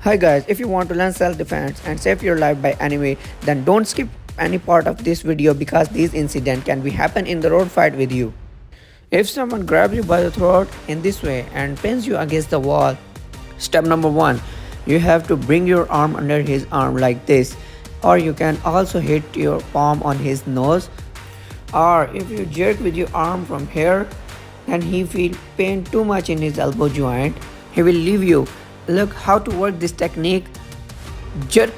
Hi guys, if you want to learn self-defense and save your life by enemy, then don't skip any part of this video because this incident can be happen in the road fight with you. If someone grabs you by the throat in this way and pins you against the wall, step number 1, you have to bring your arm under his arm like this, or you can also hit your palm on his nose, or if you jerk with your arm from here and he feel pain too much in his elbow joint, he will leave you. Look how to work this technique. Jerk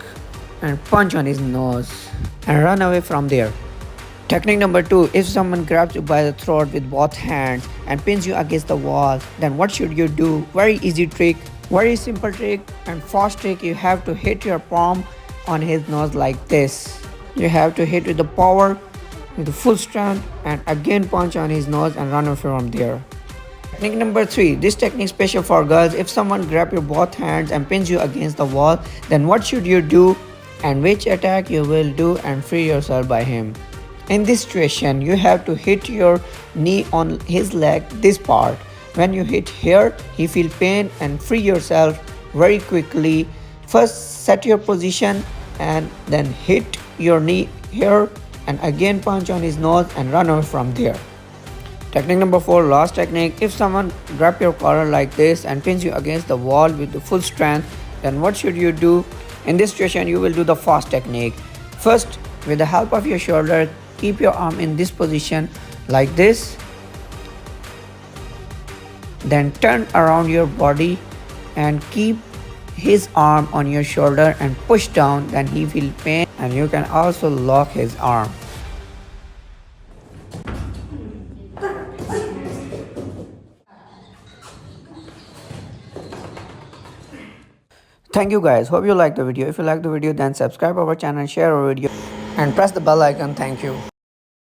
and punch on his nose and run away from there. Technique number 2, if someone grabs you by the throat with both hands and pins you against the wall, then what should you do? Very easy trick, very simple trick and fast trick. You have to hit your palm on his nose like this. You have to hit with the power, with the full strength, and again punch on his nose and run away from there. Technique number 3, this technique special for girls. If someone grabs your both hands and pins you against the wall, then what should you do and which attack you will do and free yourself by him. In this situation, you have to hit your knee on his leg, this part. When you hit here, he feel pain and free yourself very quickly. First set your position and then hit your knee here and again punch on his nose and run away from there. Technique number 4, last technique. If someone grab your collar like this and pins you against the wall with the full strength, then what should you do? In this situation, you will do the fast technique. First, with the help of your shoulder, keep your arm in this position like this. Then turn around your body and keep his arm on your shoulder and push down. Then he feel pain and you can also lock his arm. Thank you guys. Hope you like the video. If you like the video, then subscribe our channel, share our video and press the bell icon. Thank you.